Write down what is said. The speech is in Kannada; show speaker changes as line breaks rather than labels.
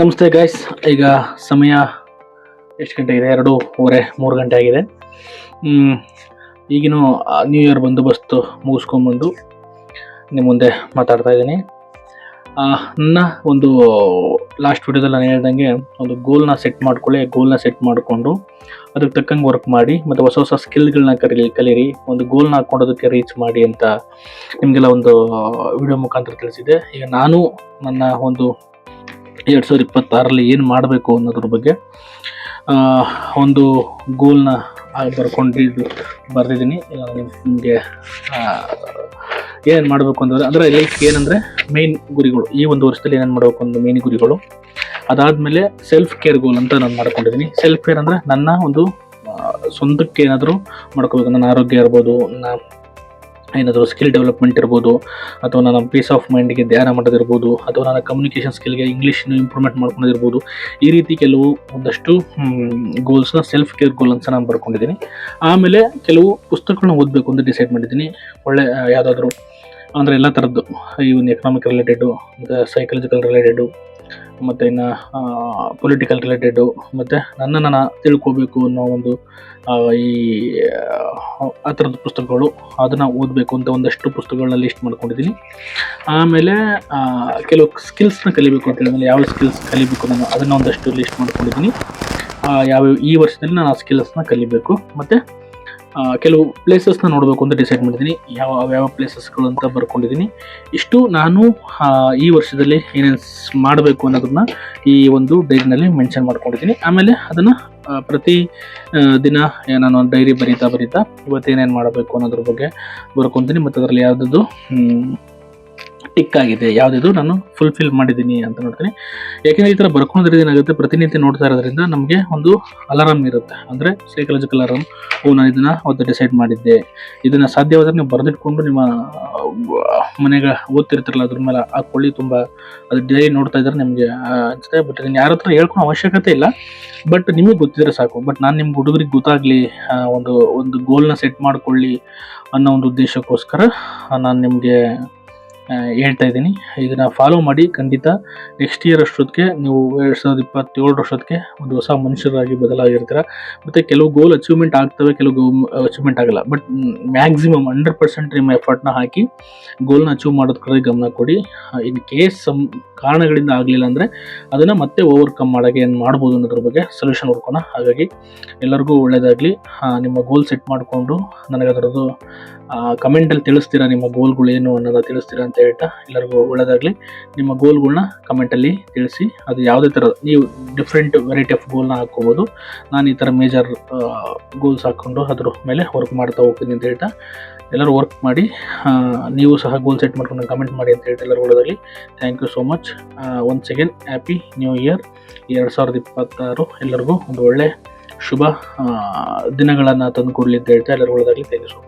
ನಮಸ್ತೆ ಗೈಸ್. ಈಗ ಸಮಯ ಎಷ್ಟು ಗಂಟೆ ಇದೆ? 2:30 3 ಗಂಟೆ ಆಗಿದೆ. ಈಗಿನೂ ನ್ಯೂ ಇಯರ್ ಬಂದೋಬಸ್ತು ಮುಗಿಸ್ಕೊಂಬಂದು ನಿಮ್ಮ ಮುಂದೆ ಮಾತಾಡ್ತಾ ಇದ್ದೀನಿ. ನನ್ನ ಒಂದು ಲಾಸ್ಟ್ ವಿಡಿಯೋದಲ್ಲಿ ನಾನು ಹೇಳ್ದಂಗೆ ಒಂದು ಗೋಲ್ನ ಸೆಟ್ ಮಾಡ್ಕೊಳ್ಳಿ. ಗೋಲ್ನ ಸೆಟ್ ಮಾಡಿಕೊಂಡು ಅದಕ್ಕೆ ತಕ್ಕಂಗೆ ವರ್ಕ್ ಮಾಡಿ ಮತ್ತು ಹೊಸ ಹೊಸ ಸ್ಕಿಲ್ಗಳನ್ನ ಕಲೀರಿ. ಒಂದು ಗೋಲ್ನ ಹಾಕ್ಕೊಂಡು ಅದಕ್ಕೆ ರೀಚ್ ಮಾಡಿ ಅಂತ ನಿಮಗೆಲ್ಲ ಒಂದು ವಿಡಿಯೋ ಮುಖಾಂತರ ತಿಳಿಸಿದೆ. ಈಗ ನಾನು ನನ್ನ ಒಂದು 2026ರಲ್ಲಿ ಏನು ಮಾಡಬೇಕು ಅನ್ನೋದ್ರ ಬಗ್ಗೆ ಒಂದು ಗೋಲ್ನ ಬರೆದಿದ್ದೀನಿ. ನಿಮಗೆ ಏನೇನು ಮಾಡಬೇಕು ಅಂದರೆ ಲೈಕ್ ಏನಂದರೆ ಮೇನ್ ಗುರಿಗಳು, ಈ ಒಂದು ವರ್ಷದಲ್ಲಿ ಏನೇನು ಮಾಡಬೇಕು ಅನ್ನೋ ಮೇನ್ ಗುರಿಗಳು. ಅದಾದಮೇಲೆ ಸೆಲ್ಫ್ ಕೇರ್ ಗೋಲ್ ಅಂತ ನಾನು ಮಾಡ್ಕೊಂಡಿದ್ದೀನಿ. ಸೆಲ್ಫ್ ಕೇರ್ ಅಂದರೆ ನನ್ನ ಒಂದು ಸ್ವಂತಕ್ಕೆ ಏನಾದರೂ ಮಾಡ್ಕೋಬೇಕು. ನನ್ನ ಆರೋಗ್ಯ ಇರ್ಬೋದು, ಏನಾದರೂ ಸ್ಕಿಲ್ ಡೆವಲಪ್ಮೆಂಟ್ ಇರ್ಬೋದು, ಅಥವಾ ನನ್ನ ಪೀಸ್ ಆಫ್ ಮೈಂಡ್ಗೆ ಧ್ಯಾನ ಮಾಡೋದಿರ್ಬೋದು, ಅಥವಾ ನನ್ನ ಕಮ್ಯುನಿಕೇಷನ್ ಸ್ಕಿಲ್ಗೆ ಇಂಗ್ಲೀಷ್ನ ಇಂಪ್ರೂವ್ಮೆಂಟ್ ಮಾಡ್ಕೊಂಡಿರ್ಬೋದು. ಈ ರೀತಿ ಒಂದಷ್ಟು ಗೋಲ್ಸ್ನ ಸೆಲ್ಫ್ ಕೇರ್ ಗೋಲ್ ಅಂತ ನಾನು ಬರ್ಕೊಂಡಿದ್ದೀನಿ. ಆಮೇಲೆ ಕೆಲವು ಪುಸ್ತಕಗಳನ್ನ ಓದಬೇಕು ಅಂತ ಡಿಸೈಡ್ ಮಾಡಿದ್ದೀನಿ. ಒಳ್ಳೆ ಯಾವುದಾದ್ರೂ ಅಂದರೆ ಎಲ್ಲ ಥರದ್ದು, ಇವನ್ ಎಕನಾಮಿಕ್ ರಿಲೇಟೆಡು, ಮತ್ತು ಸೈಕಾಲಜಿಕಲ್ ರಿಲೇಟೆಡು, ಮತ್ತು ಇನ್ನು ಪೊಲಿಟಿಕಲ್ ರಿಲೇಟೆಡು, ಮತ್ತು ನಾನು ತಿಳ್ಕೋಬೇಕು ಅನ್ನೋ ಒಂದು ಆ ಥರದ ಪುಸ್ತಕಗಳು, ಅದನ್ನು ಓದಬೇಕು ಅಂತ ಒಂದಷ್ಟು ಪುಸ್ತಕಗಳನ್ನ ಲಿಸ್ಟ್ ಮಾಡ್ಕೊಂಡಿದ್ದೀನಿ. ಆಮೇಲೆ ಕೆಲವು ಸ್ಕಿಲ್ಸ್ನ ಕಲಿಬೇಕು ಅಂತ ಹೇಳಿದ್ಮೇಲೆ ಯಾವ ಸ್ಕಿಲ್ಸ್ ಕಲಿಬೇಕು ನಾನು ಅದನ್ನು ಒಂದಷ್ಟು ಲಿಸ್ಟ್ ಮಾಡ್ಕೊಂಡಿದ್ದೀನಿ. ಈ ವರ್ಷದಲ್ಲಿ ನಾನು ಆ ಸ್ಕಿಲ್ಸ್ನ ಕಲಿಬೇಕು. ಮತ್ತು ಕೆಲವು ಪ್ಲೇಸಸ್ನ ನೋಡಬೇಕು ಅಂತ ಡಿಸೈಡ್ ಮಾಡಿದ್ದೀನಿ. ಯಾವ ಪ್ಲೇಸಸ್ಗಳು ಅಂತ ಬರ್ಕೊಂಡಿದ್ದೀನಿ. ಇಷ್ಟು ನಾನು ಈ ವರ್ಷದಲ್ಲಿ ಏನೇನು ಮಾಡಬೇಕು ಅನ್ನೋದನ್ನ ಈ ಒಂದು ಡೈರಿನಲ್ಲಿ ಮೆನ್ಷನ್ ಮಾಡ್ಕೊಂಡಿದ್ದೀನಿ. ಆಮೇಲೆ ಅದನ್ನು ಪ್ರತಿ ದಿನ ನಾನು ಡೈರಿ ಬರೀತಾ ಇವತ್ತೇನೇನು ಮಾಡಬೇಕು ಅನ್ನೋದ್ರ ಬಗ್ಗೆ ಬರ್ಕೊತೀನಿ. ಮತ್ತು ಅದರಲ್ಲಿ ಯಾವುದದು ಟಿಕ್ ಆಗಿದೆ, ಯಾವುದಿದು ನಾನು ಫುಲ್ಫಿಲ್ ಮಾಡಿದ್ದೀನಿ ಅಂತ ನೋಡ್ತೀನಿ. ಯಾಕೆಂದರೆ ಈ ಥರ ಬರ್ಕೊಂಡಿರೋದು ಏನಾಗುತ್ತೆ, ಪ್ರತಿನಿತ್ಯ ನೋಡ್ತಾ ಇರೋದ್ರಿಂದ ನಮಗೆ ಒಂದು ಅಲಾರಾಮ್ ಇರುತ್ತೆ. ಅಂದರೆ ಸೈಕಲಾಜಿಕಲ್ ಅಲಾರಾಮ್. ನಾನು ಇದನ್ನು ಅವತ್ತು ಡಿಸೈಡ್ ಮಾಡಿದ್ದೆ. ಇದನ್ನು ಸಾಧ್ಯವಾದರೆ ನೀವು ಬರೆದಿಟ್ಕೊಂಡು ನಿಮ್ಮ ಮನೆಗೆ ಓದ್ತಿರ್ತಿರಲ್ಲ ಅದ್ರ ಮೇಲೆ ಹಾಕ್ಕೊಳ್ಳಿ. ತುಂಬ ಅದು ಡೈಲಿ ನೋಡ್ತಾ ಇದ್ದಾರೆ ನಿಮಗೆ ಅನಿಸುತ್ತೆ. ಬಟ್ ಇದನ್ನು ಯಾರ ಹತ್ರ ಹೇಳ್ಕೊಳೋ ಅವಶ್ಯಕತೆ ಇಲ್ಲ, ಬಟ್ ನಿಮಗೆ ಗೊತ್ತಿದ್ರೆ ಸಾಕು. ಬಟ್ ನಾನು ನಿಮ್ಮ ಹುಡುಗರಿಗೆ ಗೊತ್ತಾಗಲಿ, ಒಂದು ಗೋಲ್ನ ಸೆಟ್ ಮಾಡ್ಕೊಳ್ಳಿ ಅನ್ನೋ ಒಂದು ಉದ್ದೇಶಕ್ಕೋಸ್ಕರ ನಾನು ನಿಮಗೆ ಹೇಳ್ತಾ ಇದ್ದೀನಿ. ಇದನ್ನು ಫಾಲೋ ಮಾಡಿ. ಖಂಡಿತ ನೆಕ್ಸ್ಟ್ ಇಯರ್ ಅಷ್ಟೊತ್ತಿಗೆ ನೀವು 2027 ಅಷ್ಟೊತ್ತಿಗೆ ಒಂದು ಹೊಸ ಮನುಷ್ಯರಾಗಿ ಬದಲಾಗಿರ್ತೀರ. ಮತ್ತು ಕೆಲವು ಗೋಲ್ ಅಚೀವ್ಮೆಂಟ್ ಆಗ್ತವೆ, ಕೆಲವು ಅಚೀವ್ಮೆಂಟ್ ಆಗಲ್ಲ. ಬಟ್ ಮ್ಯಾಕ್ಸಿಮಮ್ 100% ನಿಮ್ಮ ಎಫರ್ಟ್ನ ಹಾಕಿ ಗೋಲ್ನ ಅಚೀವ್ ಮಾಡೋದ್ ಕಡೆ ಗಮನ ಕೊಡಿ. ಇನ್ ಕೇಸ್ ಕಾರಣಗಳಿಂದ ಆಗಲಿಲ್ಲ ಅಂದರೆ ಅದನ್ನು ಮತ್ತೆ ಓವರ್ಕಮ್ ಮಾಡೋಕ್ಕೆ ಏನು ಮಾಡ್ಬೋದು ಅನ್ನೋದ್ರ ಬಗ್ಗೆ ಸೊಲ್ಯೂಷನ್ ಹುಡ್ಕೋಣ. ಹಾಗಾಗಿ ಎಲ್ಲರಿಗೂ ಒಳ್ಳೆಯದಾಗಲಿ. ನಿಮ್ಮ ಗೋಲ್ ಸೆಟ್ ಮಾಡಿಕೊಂಡು ನನಗೆ ಅದರದ್ದು ಕಮೆಂಟಲ್ಲಿ ತಿಳಿಸ್ತೀರಾ, ನಿಮ್ಮ ಗೋಲ್ಗಳು ಏನು ಅನ್ನೋದು ತಿಳಿಸ್ತೀರಾ ಅಂತ ಹೇಳ್ತಾ ಎಲ್ಲರಿಗೂ ಒಳ್ಳೆಯದಾಗಲಿ. ನಿಮ್ಮ ಗೋಲ್ಗಳನ್ನ ಕಮೆಂಟಲ್ಲಿ ತಿಳಿಸಿ. ಅದು ಯಾವುದೇ ಥರ ನೀವು ಡಿಫ್ರೆಂಟ್ ವೆರೈಟಿ ಆಫ್ ಗೋಲ್ನ ಹಾಕ್ಕೋಬೋದು. ನಾನು ಈ ಥರ ಮೇಜರ್ ಗೋಲ್ಸ್ ಹಾಕ್ಕೊಂಡು ಅದ್ರ ಮೇಲೆ ವರ್ಕ್ ಮಾಡ್ತಾ ಹೋಗ್ತೀನಿ ಅಂತ ಹೇಳ್ತಾ ಎಲ್ಲರೂ ವರ್ಕ್ ಮಾಡಿ. ನೀವು ಸಹ ಗೋಲ್ ಸೆಟ್ ಮಾಡ್ಕೊಂಡು ಕಮೆಂಟ್ ಮಾಡಿ ಅಂತ ಹೇಳ್ತಾ ಎಲ್ಲರೂ ಒಳ್ಳೆಯದಾಗಲಿ. Thank you so much. Once again happy new year 2026. ಎಲ್ಲರಿಗೂ ಒಂದು ಒಳ್ಳೆ ಶುಭ ದಿನಗಳನ್ನು ತಂದುಕೊಡಲಿ ಅಂತ ಹೇಳ್ತಾ ಎಲ್ಲರೂ ಒಳ್ಳೆಯದಾಗಲಿ. Thank you so much.